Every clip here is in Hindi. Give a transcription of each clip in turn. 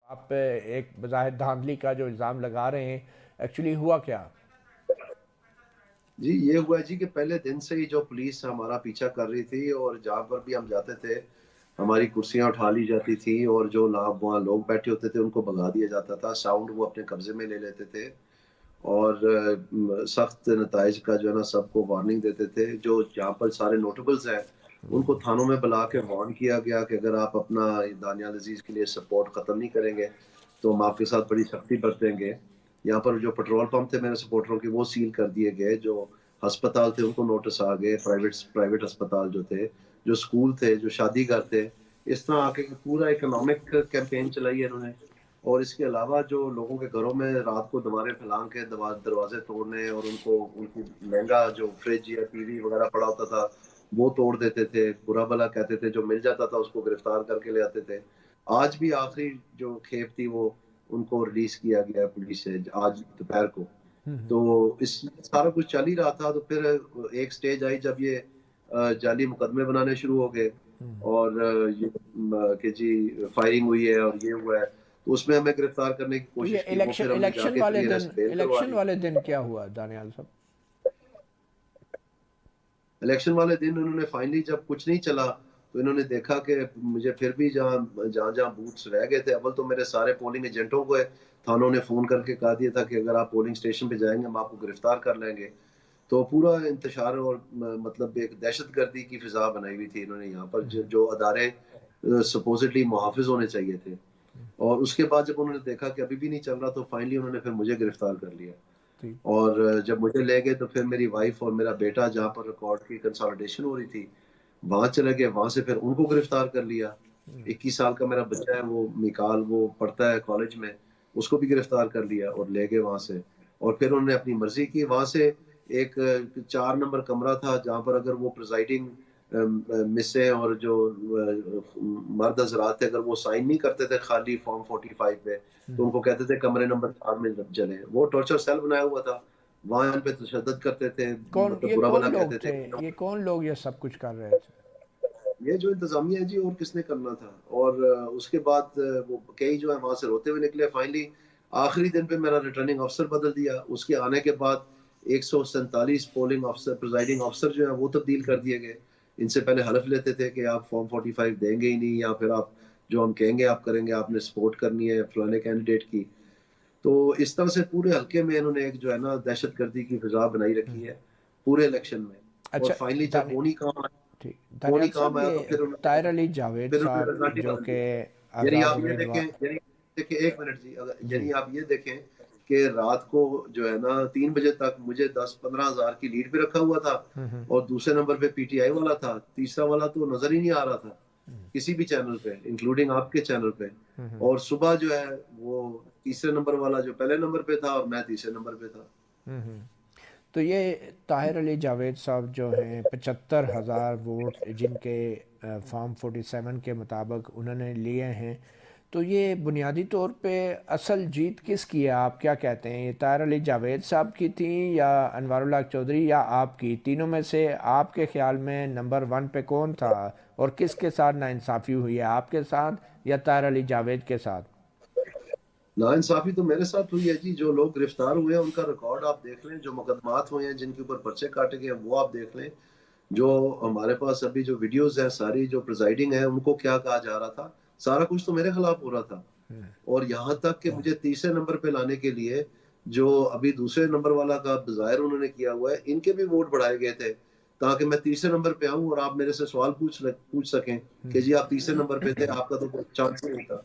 आप एक बज़ाहिर धांधली का जो इल्ज़ाम लगा रहे हैं, एक्चुअली हुआ क्या? जी, ये हुआ जी कि पहले दिन से ही जो पुलिस हमारा पीछा कर रही थी और जहाँ पर भी हम जाते थे, हमारी कुर्सियाँ उठा ली जाती थी और जो ला वहाँ लोग बैठे होते थे, उनको भगा दिया जाता था। साउंड वो अपने कब्ज़े में ले लेते थे और सख्त नताइज का जो है ना सबको वार्निंग देते थे। जो जहाँ पर सारे नोटेबल्स हैं, उनको थानों में बुला के वार्न किया गया कि अगर आप अपना दानियाल अज़ीज़ के लिए सपोर्ट ख़त्म नहीं करेंगे, तो हम आपके साथ बड़ी सख्ती बरतेंगे। यहाँ पर जो पेट्रोल पंप थे मेरे सपोर्टरों के, वो सील कर दिए गए। जो अस्पताल थे, उनको नोटिस आ गए। प्राइवेट प्राइवेट अस्पताल जो थे, जो स्कूल थे, जो शादीगर थे, इस तरह आके पूरा इकोनॉमिक कैंपेन चलाई है इन्होंने। और इसके अलावा जो लोगों के घरों में रात को दीवारें फैलान के दरवाजे तोड़ने और उनको उनकी महंगा जो फ्रिज या टीवी वगैरह पड़ा होता था, वो तोड़ देते थे। बुरा भला कहते थे, जो मिल जाता था उसको गिरफ्तार करके ले आते थे। आज भी आखिरी जो खेप थी, वो उनको रिलीज किया गया है पुलिस से आज दोपहर को। तो इस सारा कुछ चल ही रहा था, तो फिर एक स्टेज आई जब ये जाली मुकदमे बनाने शुरू हो गए और कि जी फायरिंग हुई है और ये हुआ है, तो उसमें हमें गिरफ्तार करने की तो ये कोशिश की। वो इलेक्शन फिर हमने इलेक्शन जाके वाले अपनी दिन अरेस्ट बेल करवा इलेक्शन ली। वाले दिन क्या हुआ दानियाल साहब? इलेक्शन वाले दिन उन्होंने फाइनली जब कुछ नहीं चला, तो इन्होंने देखा कि मुझे फिर भी जहाँ जहाँ जहाँ बूथ्स रह गए थे, अव्वल तो मेरे सारे पोलिंग एजेंटों को थानों ने फोन करके कहा दिया था कि अगर आप पोलिंग स्टेशन पे जाएंगे, हम आपको गिरफ्तार कर लेंगे। तो पूरा इंतशार और मतलब एक दहशतगर्दी की फिजा बनाई हुई थी इन्होंने यहाँ पर, जो अदारे सपोजिटली मुहाफिज होने चाहिए थे। और उसके बाद जब उन्होंने देखा कि अभी भी नहीं चल रहा, तो फाइनली उन्होंने फिर मुझे गिरफ्तार कर लिया। जी। और जब मुझे ले गए, तो फिर मेरी वाइफ और मेरा बेटा, जहाँ पर रिकॉर्ड की कंसोलिडेशन हो रही थी, वहां चले गए। वहां से फिर उनको गिरफ्तार कर लिया। 21 साल का मेरा बच्चा है, वो मिकाल, वो पढ़ता है कॉलेज में, उसको भी गिरफ्तार कर लिया और ले गए वहां से। और फिर उन्होंने अपनी मर्जी की। वहां से एक 4 नंबर कमरा था, जहां पर अगर वो प्रिजाइडिंग मिसें और जो मर्द हजरात थे, अगर वो साइन नहीं करते थे खाली फॉर्म 45 पे, तो उनको कहते थे कमरे नंबर 4 में चले। वो टॉर्चर सेल बनाया हुआ था। वहां इन पे तशद्दद करते थे, कौन मतलब ये बुरा कौन भला लोग कहते थे? थे। ये कौन लोग ये सब कुछ कर रहे थे? ये जो इंतजामिया है जी, और किसने करना था। और उसके बाद वो कई जो है वहां से रोते हुए निकले। फाइनली आखिरी दिन पे मेरा रिटर्निंग अफसर बदल दिया। उसके आने के बाद 147 पोलिंग अफसर, प्रिजाइडिंग अफसर जो है वो तब्दील कर दिए गए। इनसे पहले हलफ लेते थे कि आप फॉर्म 45 देंगे ही नहीं, या फिर आप जो हम कहेंगे आप करेंगे, आपने सपोर्ट करनी है फलाने कैंडिडेट की। तो इस तरह से पूरे हल्के में इन्होंने एक जो है ना दहशतगर्दी की फिजा बनाई रखी है पूरे इलेक्शन में। और अच्छा। फाइनली जब दानि ठीक, वो नहीं दानियाल काम साहब, आया, ये तो फिर उन्होंने ताहिर अली जावेद फिर उन्होंने साहब रजाटी जो डाल कि दिया। यानी आज़ाद आप ये देखें, उम्मीदवार। यानी देखिए, एक मिनट जी, अगर जी। यानी आप ये देखें कि रात को जो है ना 3 बजे तक मुझे 10-15 हज़ार की लीड पे रखा हुआ था। और दूसरे नंबर पे पीटीआई वाला था, तीसरा वाला तो नजर ही नहीं आ रहा था किसी भी चैनल पे, इंक्लूडिंग आपके चैनल पे। और सुबह जो है वो तीसरे नंबर वाला जो पहले नंबर पे था, और मैं तीसरे नंबर पे था। तो ये ताहिर अली जावेद साहब जो हैं 75,000 वोट जिनके फॉर्म 47 के मुताबिक उन्होंने लिए हैं, तो ये बुनियादी तौर पे असल जीत किसकी है? आप क्या कहते हैं, ये ताहिर अली जावेद साहब की थी या अनवारुल्लाह चौधरी या आपकी? तीनों में से आपके ख्याल में नंबर वन पे कौन था? और किसके साथ नाइंसाफ़ी हुई है, आपके साथ या ताहिर अली जावेद के साथ? नाइंसाफी तो मेरे साथ हुई है जी। जो लोग गिरफ्तार हुए हैं उनका रिकॉर्ड आप देख लें, जो मुकदमात हुए हैं, जिनके ऊपर पर्चे काटे गए हैं, वो आप देख लें। जो हमारे पास अभी जो वीडियोस हैं सारी, जो प्रिजाइडिंग है उनको क्या कहा जा रहा था, सारा कुछ तो मेरे खिलाफ हो रहा था। और यहाँ तक कि मुझे तीसरे नंबर पे लाने के लिए, जो अभी दूसरे नंबर वाला का जाहिर उन्होंने किया हुआ है, इनके भी वोट बढ़ाए गए थे, ताकि मैं तीसरे नंबर पे आऊं और आप मेरे से सवाल पूछ सकें कि जी आप तीसरे नंबर पे थे, आपका तो कोई चांस ही नहीं था।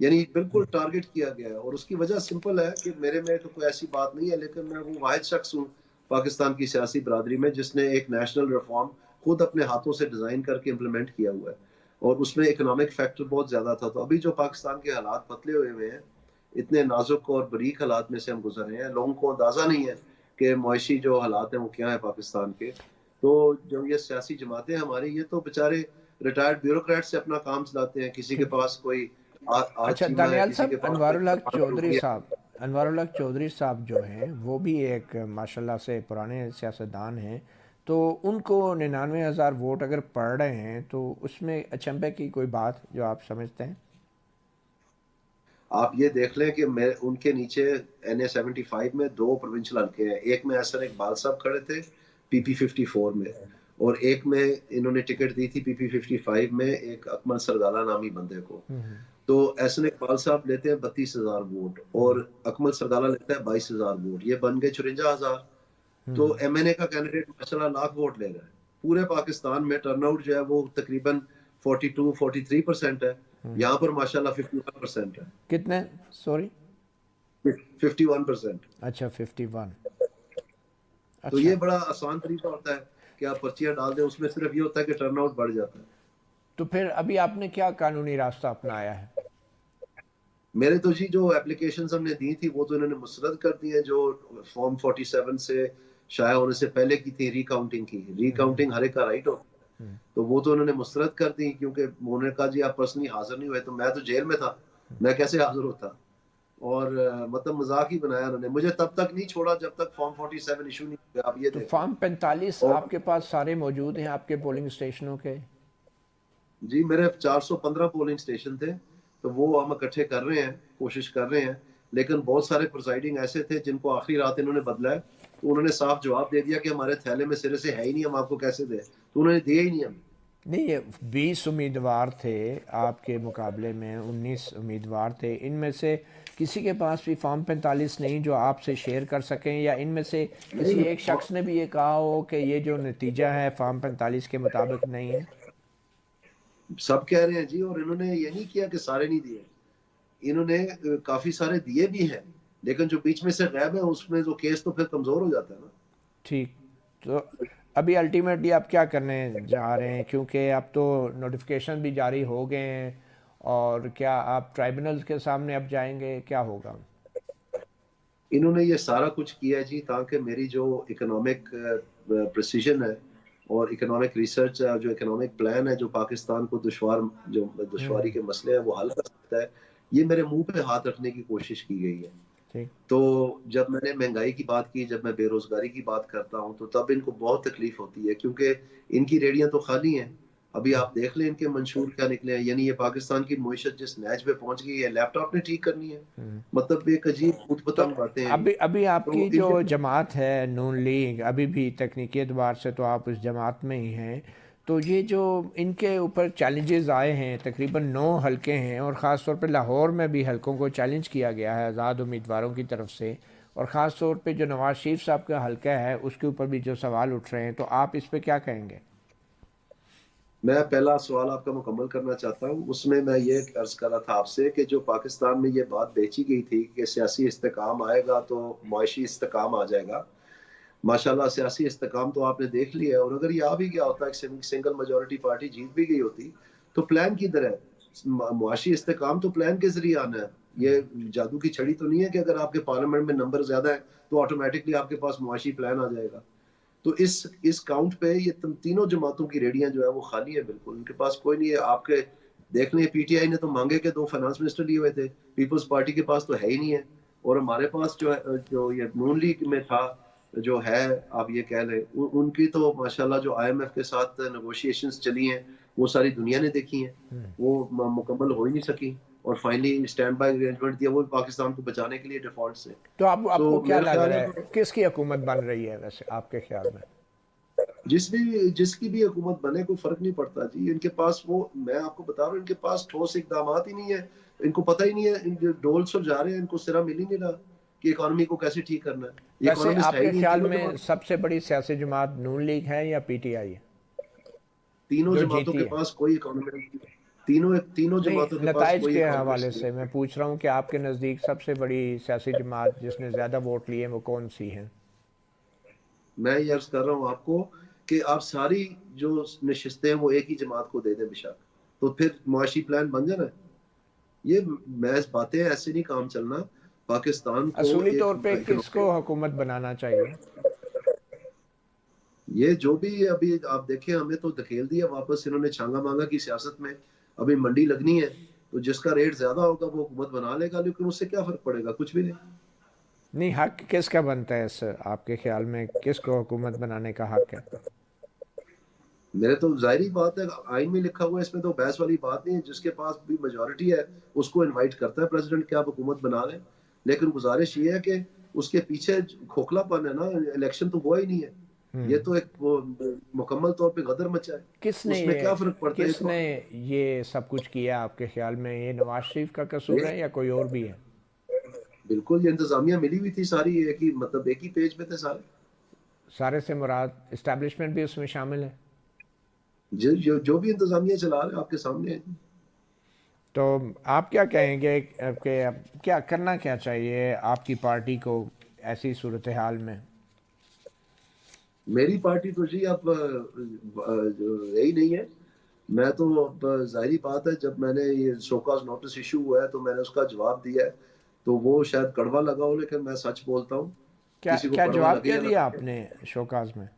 यानी बिल्कुल टारगेट किया गया है। और उसकी वजह सिंपल है कि मेरे में तो कोई ऐसी बात नहीं है, लेकिन मैं वो वाहिद शख्स हूँ पाकिस्तान की सियासी बरादरी में जिसने एक नेशनल रिफॉर्म खुद अपने हाथों से डिजाइन करके इम्प्लीमेंट किया हुआ है। और उसमें इकोनॉमिक फैक्टर बहुत ज्यादा था। तो अभी जो पाकिस्तान के हालात पतले हुए हैं, इतने नाजुक और बरीक हालात में से हम गुजर रहे हैं, लोगों को अंदाजा नहीं है कि मुआशी जो हालात हैं वो क्या है पाकिस्तान के। तो जो ये सियासी जमातें हमारी, ये तो बेचारे रिटायर्ड ब्यूरोक्रेट से अपना काम चलाते हैं। किसी के ठीक। पास कोई आज अच्छा छीना है, दानियाल किसी साहब, के पास कोई फरमान रोकी है। अनवारुल हक चौधरी साहब जो हैं वो भी एक माशाल्लाह से पुराने सियासतदान हैं, तो उनको 99,000 वोट अगर पड़ रहे हैं तो उसमें अचंभे की कोई बात जो आप समझते हैं? आप ये देख लें कि मैं उनके नीचे NA-75 में 2 प्रोविंशियल हल्के हैं, एक में एहसन इकबाल साहब खड़े थे PP-54 में, और एक में इन्होंने टिकट दी थी PP-55 में एक अकमल सरदाला नामी बंदे को। तो एहसन इकबाल साहब लेते हैं 32,000 वोट और अकमल सरदाला लेता है 22,000 वोट, ये बन गए 54,000। तो MNA का कैंडिडेट माशाल्लाह लाख वोट ले रहा है। पूरे पाकिस्तान में टर्नआउट जो है वो तकरीबन 42-43% है, यहाँ पर माशाल्लाह 51% है। कितने, सॉरी? 51%। अच्छा, 51। तो ये अच्छा, बड़ा आसान तरीका होता है कि आप पर्चियां डाल दें, उसमें सिर्फ ये होता है कि टर्नआउट बढ़ जाता है। तो फिर अभी आपने क्या कानूनी रास्ता अपनाया है? मेरे तो जी जो एप्लीकेशंस हमने दी थी वो तो इन्होंने मुस्तरद कर दी है, जो फॉर्म 47 से शाया होने से पहले की थी रिकाउंटिंग की। रिकाउंटिंग हर एक का राइट होता है, तो वो तो उन्होंने मुस्तरद कर दी, क्योंकि उन्होंने कहा जी आप पर्सनली हाजिर नहीं हुए। तो मैं तो जेल में था, मैं कैसे हाजिर होता। और मतलब मजाक ही बनाया उन्होंने, मुझे तब तक नहीं छोड़ा जब तक फॉर्म 47 इशू नहीं हुआ। आप ये तो देखें। फॉर्म 45 और आपके पास सारे मौजूद हैं आपके पोलिंग स्टेशनों के? जी मेरे 415 पोलिंग स्टेशन थे, तो वो हम इकट्ठे कर रहे हैं, कोशिश कर रहे हैं। लेकिन बहुत सारे प्रिसाइडिंग ऐसे थे जिनको आखिरी रात इन्होंने बदला है, तो उन्होंने साफ जवाब दे दिया कि हमारे थैले में सिरे से है ही नहीं, हम आपको कैसे दें। तो उन्होंने दिया ही नहीं हमें। नहीं, ये 20 उम्मीदवार थे आपके मुकाबले में, 19 उम्मीदवार थे, इनमें से किसी के पास भी फॉर्म 45 नहीं जो आपसे शेयर कर सकें, या इनमें से किसी नहीं, एक शख्स ने भी ये कहा हो कि ये जो नतीजा है फॉर्म 45 के मुताबिक नहीं है? सब कह रहे हैं जी, और इन्होंने ये नहीं किया कि सारे नहीं दिए, इन्होंने काफी सारे दिए भी हैं, लेकिन जो बीच में से गैब है उसमें जो केस तो फिर कमजोर हो जाता है ना। ठीक। तो अभी अल्टीमेटली आप क्या करने जा रहे हैं, क्योंकि अब तो नोटिफिकेशन भी जारी हो गए हैं, और क्या आप ट्राइब्यूनल के सामने अब जाएंगे, क्या होगा? इन्होंने ये सारा कुछ किया है जी ताकि मेरी जो इकोनॉमिक प्रिसीजन है और इकोनॉमिक रिसर्च, जो इकोनॉमिक प्लान है जो पाकिस्तान को जो दुश्वारी के मसले हैं वो हल कर सकता है, ये मेरे मुंह पे हाथ रखने की कोशिश की गई है। ठीक। तो जब मैंने महंगाई की बात की, जब मैं बेरोजगारी की बात करता हूँ, तो तब इनको बहुत तकलीफ होती है, क्योंकि इनकी रेडियां तो खाली हैं। अभी आप देख लें इनके मंशूर क्या निकले हैं, यानी ये पाकिस्तान की मुईशत जिस नैज पे पहुंच गई है, लैपटॉप ने ठीक करनी है। मतलब एक अजीब ऊट तो पतंग बातें हैं। अभी अभी आपकी तो जो इनके जमात है नून लीग, अभी भी तकनीकी एतबार से तो आप उस जमात में ही हैं, तो ये जो इनके ऊपर चैलेंजेस आए हैं, तकरीबन 9 हलके हैं, और ख़ास तौर पे लाहौर में भी हलकों को चैलेंज किया गया है आज़ाद उम्मीदवारों की तरफ से, और ख़ास तौर पे जो नवाज शरीफ साहब का हलका है उसके ऊपर भी जो सवाल उठ रहे हैं, तो आप इस पे क्या कहेंगे? मैं पहला सवाल आपका मुकम्मल करना चाहता हूँ, उसमें मैं ये अर्ज कर रहा था आपसे कि जो पाकिस्तान में ये बात बेची गई थी कि सियासी इस्तेकाम आएगा तो मुआशी इस्तेकाम आ जाएगा। माशाल्लाह सियासी इस्तेकाम तो आपने देख लिया है, और अगर ये आ भी गया होता, एक सिंगल मेजोरिटी पार्टी जीत भी गई होती, तो प्लान किधर है? मुआशी इस्तेकाम तो प्लान के जरिए आना है। ये जादू की छड़ी तो नहीं है कि अगर आपके पार्लियामेंट में नंबर ज्यादा है तो ऑटोमेटिकली आपके पास मुआशी प्लान आ जाएगा। तो इस काउंट पे ये तीनों जमातों की रेडियां जो है वो खाली है, बिल्कुल उनके पास कोई नहीं है। आपके देख लें PTI ने तो मांगे के 2 फाइनेंस मिनिस्टर लिए हुए थे, पीपल्स पार्टी के पास तो है ही नहीं है। और हमारे पास जो है, जो ये नून लीग में था, जो है आप ये कह लें, उनकी तो माशाल्लाह जो IMF के साथ नेगोशिएशंस चली हैं वो सारी दुनिया ने देखी हैं, वो मुकम्मल हो ही नहीं सकी, और फाइनली स्टैंड बाय अरेंजमेंट दिया वो भी पाकिस्तान को बचाने के लिए डिफॉल्ट से। तो आपको तो क्या मेरा लग ख्याल रहा है है किसकी हुकूमत बन रही है वैसे आपके ख्याल में? जिसकी भी हुकूमत बने कोई फर्क नहीं पड़ता जी, इनके पास वो, मैं आपको बता रहा हूँ, इनके पास ठोस इकदाम ही नहीं है। इनको पता ही नहीं है, इन डोल सुर जा रहे हैं, इनको सिरा मिल ही नहीं रहा कि इकोनॉमी को कैसे ठीक करना है। ये वैसे इकोनॉमिस्ट है ही आपके नहीं, ख्याल तीनों में जमात, सबसे बड़ी सियासी जमात नून लीग है या PTI है तीनों जो जमातों जीती के है? पास कोई इकोनॉमिस्ट, तीनों नहीं, जमातों के पास नताइज कोई के हवाले इकोनॉमिस्ट नहीं। से मैं पूछ रहा हूँ कि आपके नज़दीक सबसे बड़ी सियासी जमात जिसने ज़्यादा वोट लिए वो कौन सी है? मैं ये अर्ज कर रहा हूँ आपको कि आप सारी जो नशिस्तें हैं वो एक ही जमात को दे दें बेशक, तो फिर मुआशी प्लान बन जाना है। ये महज बातें ऐसे नहीं काम चलना। पाकिस्तान को असूली एक तौर पे किसको इकोनॉमिक, हुकूमत बनाना चाहिए? ये जो भी अभी आप देखें, हमें तो धकेल दिया वापस इन्होंने छांगा मांगा की सियासत में। अभी मंडी लगनी है, तो जिसका रेट ज्यादा होगा वो हुकूमत बना लेगा, लेकिन उससे क्या फर्क पड़ेगा? कुछ भी नहीं। नहीं, हक किसका बनता है सर आपके ख्याल में, किसको हुकूमत बनाने का हक है? मेरे तो ज़ाहिर-सी बात है, आइन में लिखा हुआ है, इसमें तो बहस वाली बात नहीं है, जिसके पास भी मेजॉरिटी है, उसको इनवाइट करता है प्रेसिडेंट कि आप हुकूमत बना लें। लेकिन गुज़ारिश ये है कि उसके पीछे खोखलापन है ना, इलेक्शन तो हुआ ही नहीं है। ये हम्म। तो एक वो मुकम्मल तौर पे गदर मचा है। किसने उसमें ये क्या फ़र्क पड़ता है, ये तो किसने ये सब कुछ किया आपके ख्याल में? ये नवाज शरीफ का कसूर ये है या कोई और भी है? बिल्कुल ये इंतज़ामिया मिली हुई थी सारी, एक ही मतलब एक ही पेज पे थे सारे। सारे से मुराद इस्टेब्लिशमेंट भी उसमें शामिल है? जो भी इंतज़ामिया चला रहे हैं आपके सामने है। तो आप क्या कहेंगे कि अब क्या करना क्या चाहिए आपकी पार्टी को ऐसी सूरत हाल में? मेरी पार्टी तो जी अब जो रही नहीं है। मैं तो अब ज़ाहिर-सी बात है, जब मैंने ये शो कॉज़ नोटिस इश्यू हुआ है तो मैंने उसका जवाब दिया है। तो वो शायद कड़वा लगा हो, लेकिन मैं सच बोलता हूँ। क्या किसी को क्या कड़वा जवाब लगे क्या या ना दिया लगे। आपने शोकाज में?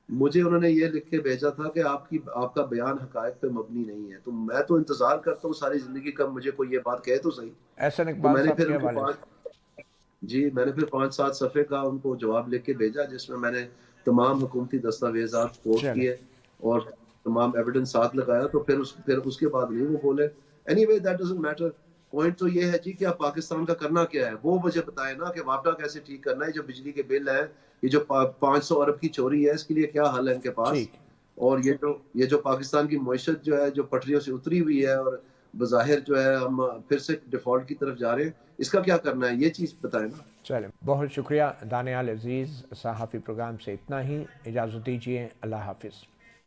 मुझे उन्होंने ये लिख के भेजा था कि आपका बयान हक़ाइक़ पे मबनी नहीं है। तो मैं तो इंतज़ार करता हूँ सारी ज़िंदगी का, मुझे कोई ये बात कहे तो सही। एहसन तो इकबाल मैंने साहब फिर के उनको हवाले से? 5 जी, मैंने फिर 5-7 सफ़े का उनको जवाब लिख के भेजा, जिसमें मैंने तमाम हुकूमती दस्तावेज़ात कोट चले। किए और तमाम एविडेंस साथ लगाया, तो फिर उसके बाद नहीं वो बोले। Anyway that doesn't matter. Point तो ये है जी कि अब पाकिस्तान का करना क्या है? वो मुझे बताएँ ना कि वापडा कैसे ठीक करना है, ये जो बिजली के बिल हैं, ये जो पा 500 अरब की चोरी है, इसके लिए क्या हल है इनके पास? ठीक। और ये जो पाकिस्तान की मईशत जो है, जो पटरियों से उतरी हुई है और बज़ाहिर जो है हम फिर से डिफ़ॉल्ट की तरफ जा रहे हैं, इसका क्या करना है? ये चीज़ बताएँ ना। चले, बहुत शुक्रिया दानियाल अजीज़। सहाफ़ी प्रोग्राम से इतना ही, इजाज़त दीजिए। अल्लाह हाफिज़।